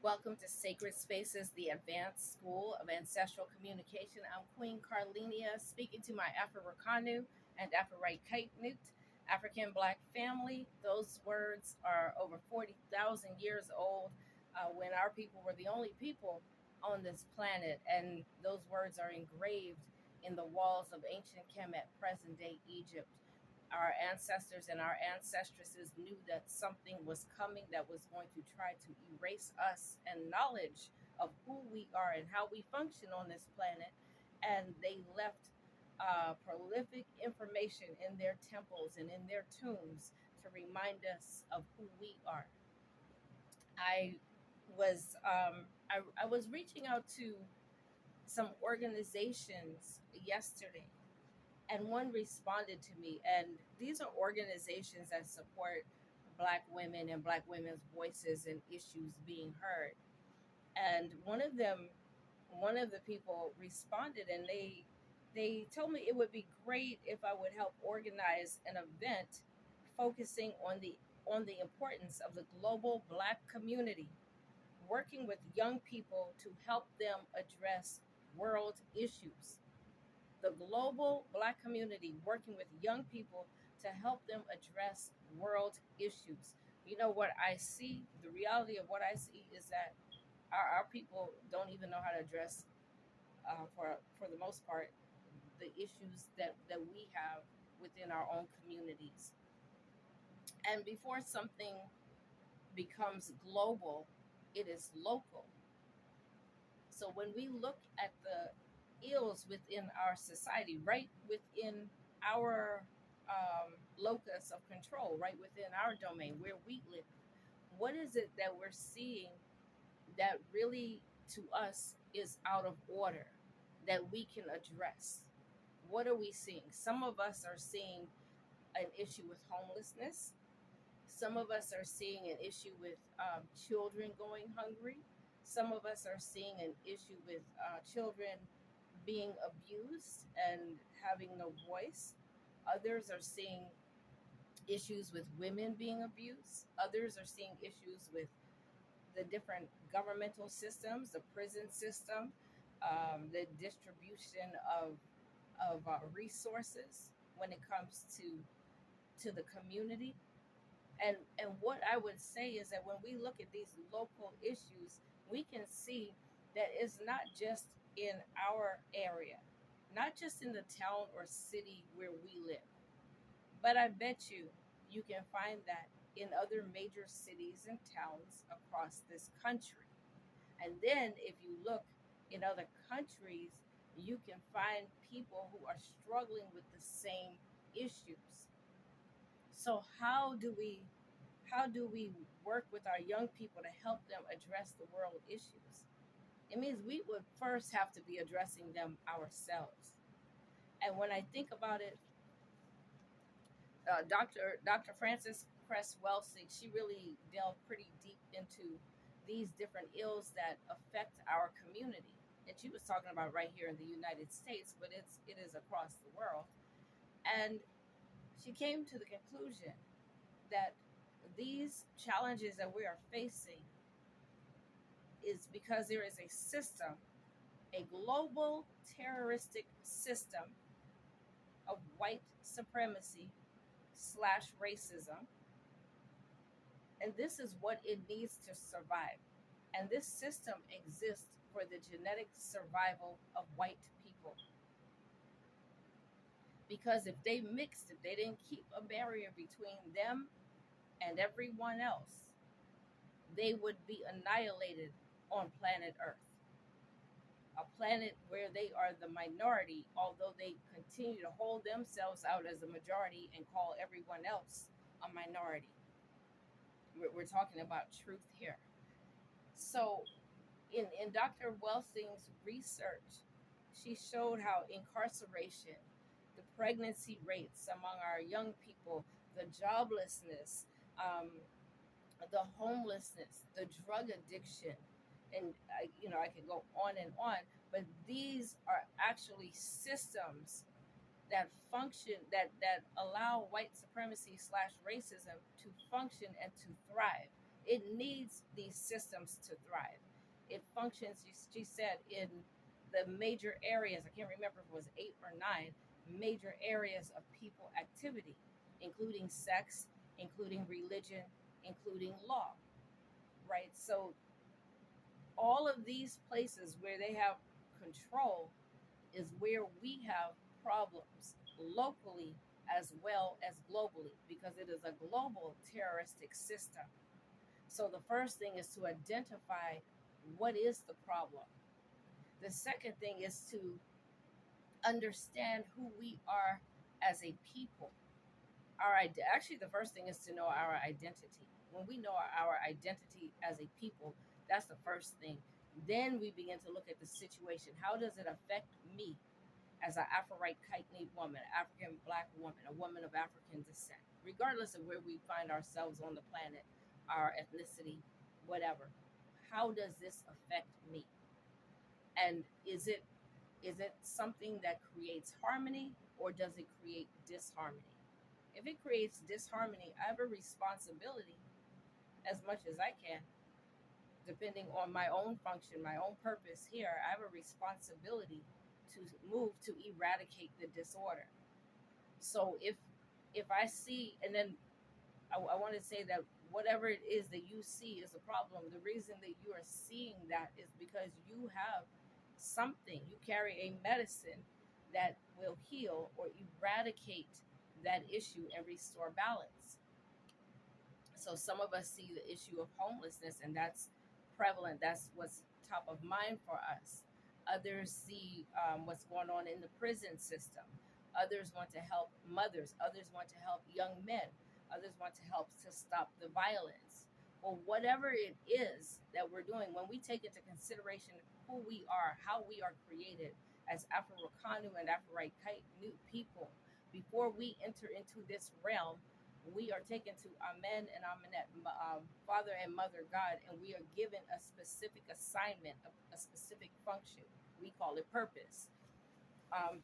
Welcome to Sacred Spaces, the Advanced School of Ancestral Communication. I'm Queen Carlenia, speaking to my Afrikanu and Afro-Kaitnut, African Black family. Those words are over 40,000 years old when our people were the only people on this planet, and those words are engraved in the walls of ancient Kemet, present day Egypt. Our ancestors and our ancestresses knew that something was coming that was going to try to erase us and knowledge of who we are and how we function on this planet. And they left prolific information in their temples and in their tombs to remind us of who we are. I I was reaching out to some organizations yesterday, and one responded to me, and these are organizations that support black women and black women's voices and issues being heard. And one of the people responded, and they told me it would be great if I would help organize an event focusing on the importance of the global black community, working with young people to help them address world issues. The global black community working with young people to help them address world issues. You know what I see? The reality of what I see is that our people don't even know how to address, for the most part, the issues that we have within our own communities. And before something becomes global, it is local. So when we look at the ills within our society, right within our locus of control, right within our domain where we live, what is it that we're seeing that really to us is out of order that we can address? What are we seeing? Some of us are seeing an issue with homelessness. Some of us are seeing an issue with children going hungry. Some of us are seeing an issue with children being abused and having no voice. Others are seeing issues with women being abused. Others are seeing issues with the different governmental systems, the prison system, the distribution of resources when it comes to the community. And what I would say is that when we look at these local issues, we can see that it's not just in our area, not just in the town or city where we live, but I bet you can find that in other major cities and towns across this country. And then if you look in other countries, you can find people who are struggling with the same issues. So how do we work with our young people to help them address the world issues? It means we would first have to be addressing them ourselves. And when I think about it, Dr. Frances Cress Welsing, she really delved pretty deep into these different ills that affect our community. And she was talking about right here in the United States, but it is across the world. And she came to the conclusion that these challenges that we are facing is because there is a system, a global terroristic system of white supremacy slash racism. And this is what it needs to survive. And this system exists for the genetic survival of white people. Because if they didn't keep a barrier between them and everyone else, they would be annihilated on planet Earth, a planet where they are the minority, although they continue to hold themselves out as a majority and call everyone else a minority. We're talking about truth here. So, in Dr. Welsing's research, she showed how incarceration, the pregnancy rates among our young people, the joblessness, um, the homelessness, the drug addiction, and I could go on and on. But these are actually systems that function that allow white supremacy slash racism to function and to thrive. It needs these systems to thrive. It functions, she said, in the major areas. I can't remember if it was eight or nine major areas of people activity, including sex, including religion, including law, right? So all of these places where they have control is where we have problems locally as well as globally because it is a global terroristic system. So the first thing is to identify what is the problem. The second thing is to understand who we are as a people. Actually, the first thing is to know our identity. When we know our identity as a people, that's the first thing. Then we begin to look at the situation. How does it affect me as an Afro-Right Kite woman, African Black woman, a woman of African descent, regardless of where we find ourselves on the planet, our ethnicity, whatever? How does this affect me? And is it something that creates harmony or does it create disharmony? If it creates disharmony, I have a responsibility as much as I can, depending on my own function, my own purpose here. I have a responsibility to move to eradicate the disorder. So if I see, and then I want to say that whatever it is that you see is a problem, the reason that you are seeing that is because you have something, you carry a medicine that will heal or eradicate that issue and restore balance. So some of us see the issue of homelessness, and that's prevalent. That's what's top of mind for us. Others see what's going on in the prison system. Others want to help mothers. Others want to help young men. Others want to help to stop the violence. Well, whatever it is that we're doing, when we take into consideration who we are, how we are created as Afro-Wakanu and Afro-Right new people, before we enter into this realm, we are taken to Amen and Amenet, Father and Mother God, and we are given a specific assignment, a specific function. We call it purpose,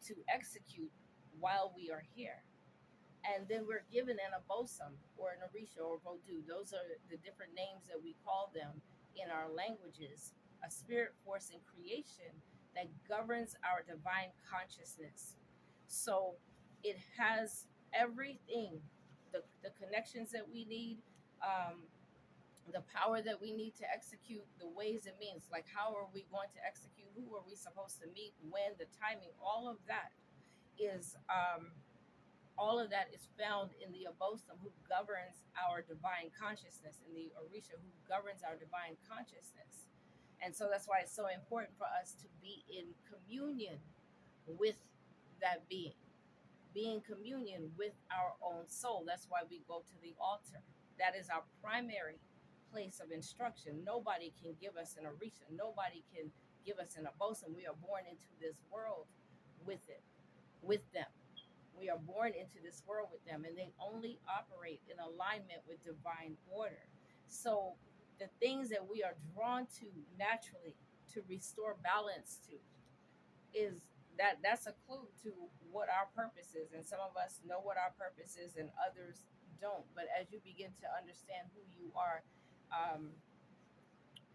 to execute while we are here. And then we're given an abosom or an orisha or vodou. Those are the different names that we call them in our languages. A spirit force in creation that governs our divine consciousness. So it has everything, the connections that we need, um, the power that we need to execute, the ways it means, like how are we going to execute, who are we supposed to meet, when, the timing, is all of that is found in the Abosom, who governs our divine consciousness, in the Orisha, who governs our divine consciousness. And so that's why it's so important for us to be in communion with that be in communion with our own soul. That's why we go to the altar. That is our primary place of instruction. Nobody can give us an Orisha. Nobody can give us an Abosom. We are born into this world with it, with them. We are born into this world with them, and they only operate in alignment with divine order. So the things that we are drawn to naturally to restore balance to is that's a clue to what our purpose is. And some of us know what our purpose is and others don't. But as you begin to understand who you are, um,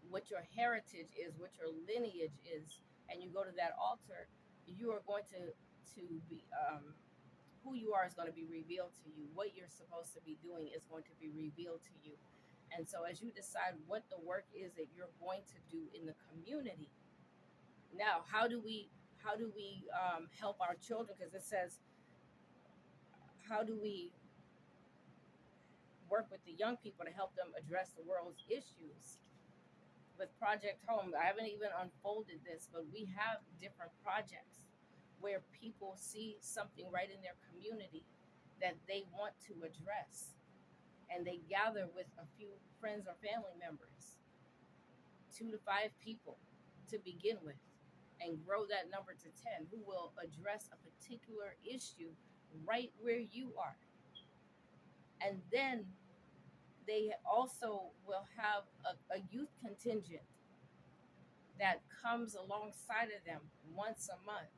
what your heritage is, what your lineage is, and you go to that altar, you are going to be who you are is going to be revealed to you. What you're supposed to be doing is going to be revealed to you. And so as you decide what the work is that you're going to do in the community, now how do we help our children? Because it says, how do we work with the young people to help them address the world's issues? With Project Home, I haven't even unfolded this, but we have different projects where people see something right in their community that they want to address. And they gather with a few friends or family members, 2 to 5 people to begin with, and grow that number to 10 who will address a particular issue right where you are. And then they also will have a youth contingent that comes alongside of them once a month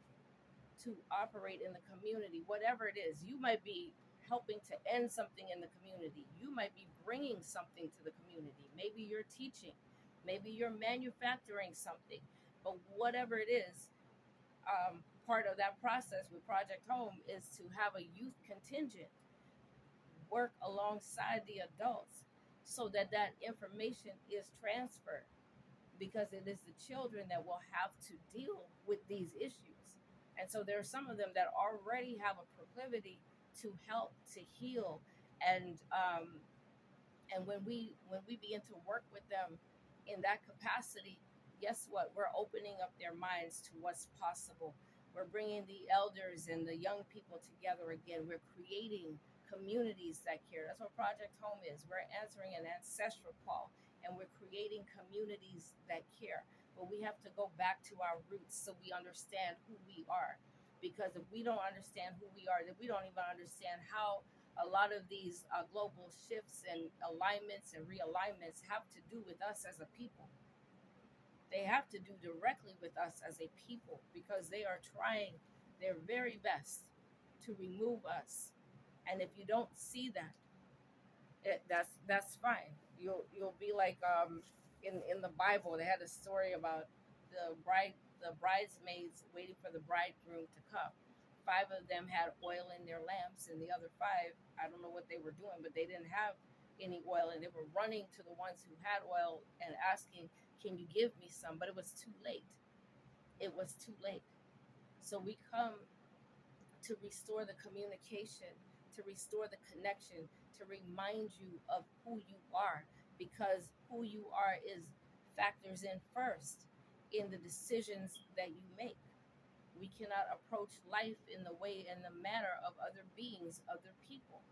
to operate in the community, whatever it is. You might be helping to end something in the community. You might be bringing something to the community. Maybe you're teaching, maybe you're manufacturing something, but whatever it is, part of that process with Project Home is to have a youth contingent work alongside the adults so that that information is transferred, because it is the children that will have to deal with these issues. And so there are some of them that already have a proclivity to help, to heal, and when we begin to work with them in that capacity, guess what? We're opening up their minds to what's possible. We're bringing the elders and the young people together again. We're creating communities that care. That's what Project Home is. We're answering an ancestral call, and we're creating communities that care. But we have to go back to our roots so we understand who we are. Because if we don't understand who we are, then we don't even understand how a lot of these global shifts and alignments and realignments have to do with us as a people. They have to do directly with us as a people, because they are trying their very best to remove us. And if you don't see that, that's fine. You'll be like, in the Bible, they had a story about the bridesmaids waiting for the bridegroom to come. Five of them had oil in their lamps, and the other five, I don't know what they were doing, but they didn't have any oil, and they were running to the ones who had oil and asking, "Can you give me some?" But it was too late. It was too late. So we come to restore the communication, to restore the connection, to remind you of who you are, because who you are is factors in first in the decisions that you make. We cannot approach life in the way and the manner of other beings, other people.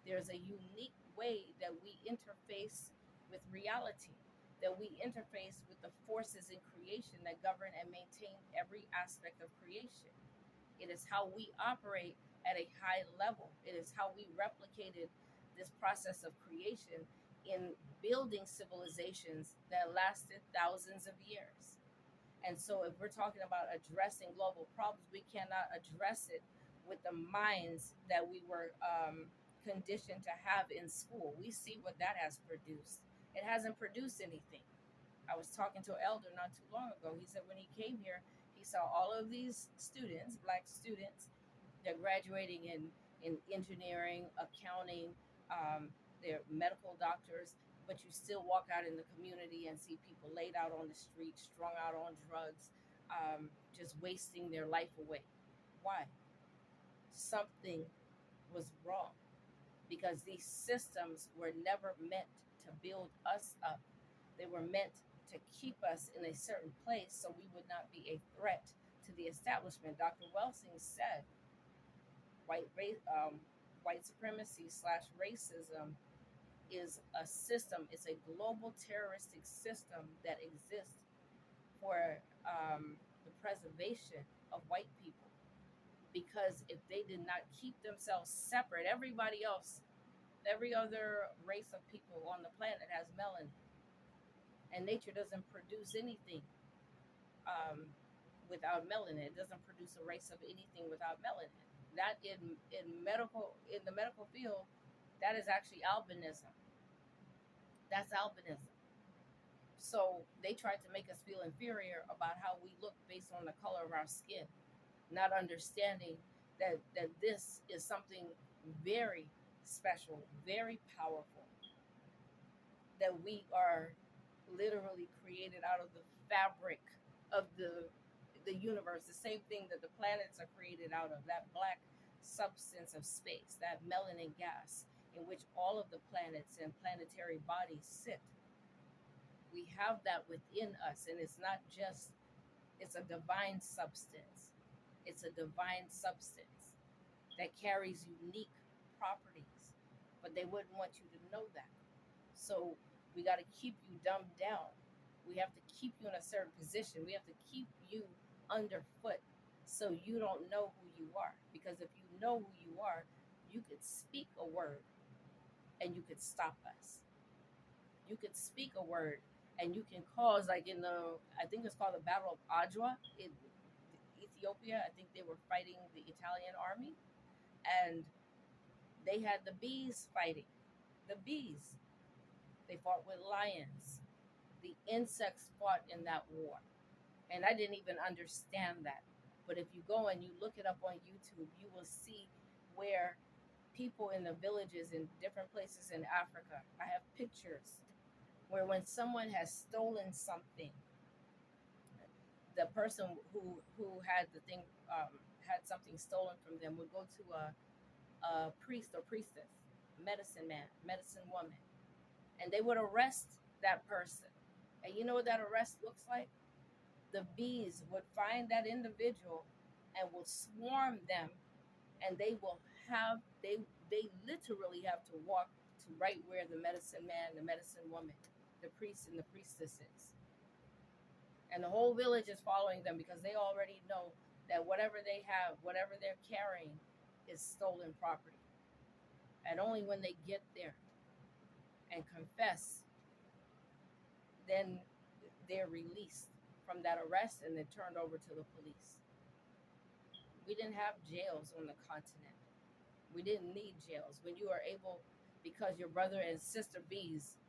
There's a unique way that we interface with reality, that we interface with the forces in creation that govern and maintain every aspect of creation. It is how we operate at a high level. It is how we replicated this process of creation in building civilizations that lasted thousands of years. And so, if we're talking about addressing global problems, we cannot address it with the minds that we were conditioned to have in school. We see what that has produced. It hasn't produced anything. I was talking to an elder not too long ago. He said when he came here, he saw all of these students, black students, they're graduating in engineering, accounting, they're medical doctors, but you still walk out in the community and see people laid out on the street, strung out on drugs, just wasting their life away. Why? Something was wrong, because these systems were never meant to build us up. They were meant to keep us in a certain place so we would not be a threat to the establishment. Dr. Welsing said white race, white supremacy slash racism is a system. It's a global terroristic system that exists for the preservation of white people. Because if they did not keep themselves separate, everybody else, every other race of people on the planet has melanin, and nature doesn't produce anything um, without melanin. It doesn't produce a race of anything without melanin. That in the medical field, that is actually albinism. That's albinism. So they tried to make us feel inferior about how we look based on the color of our skin, not understanding that this is something very special, very powerful, that we are literally created out of the fabric of the universe, the same thing that the planets are created out of, that black substance of space, that melanin gas in which all of the planets and planetary bodies sit. We have that within us, and it's not just, it's a divine substance. It's a divine substance that carries unique properties, but they wouldn't want you to know that. So we got to keep you dumbed down. We have to keep you in a certain position. We have to keep you underfoot so you don't know who you are. Because if you know who you are, you could speak a word and you could stop us. You could speak a word and you can cause, like in I think it's called the Battle of Adwa in Ethiopia. I think they were fighting the Italian army, and They had the bees fighting. The bees. They fought with lions. The insects fought in that war. And I didn't even understand that. But if you go and you look it up on YouTube, you will see where people in the villages in different places in Africa, I have pictures where when someone has stolen something, the person who had the thing had something stolen from them would go to a priest or priestess, medicine man, medicine woman, and they would arrest that person. And you know what that arrest looks like? The bees would find that individual and will swarm them, and they will have they literally have to walk to right where the medicine man, the medicine woman, the priest and the priestess is. And the whole village is following them because they already know that whatever they have, whatever they're carrying, is stolen property. And only when they get there and confess, then they're released from that arrest and then turned over to the police. We didn't have jails on the continent. We didn't need jails. When you are able, because your brother and sister bees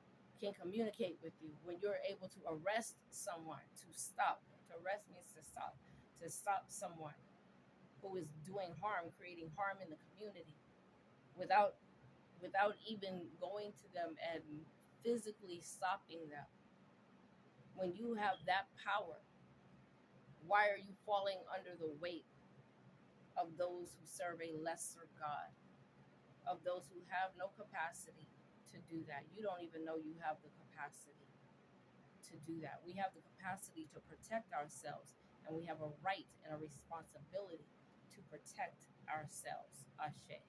can communicate with you, when you're able to arrest someone, to arrest means to stop someone who is doing harm, creating harm in the community without even going to them and physically stopping them. When you have that power, why are you falling under the weight of those who serve a lesser God, of those who have no capacity to do that? You don't even know you have the capacity to do that. We have the capacity to protect ourselves, and we have a right and a responsibility to protect ourselves. Ashe.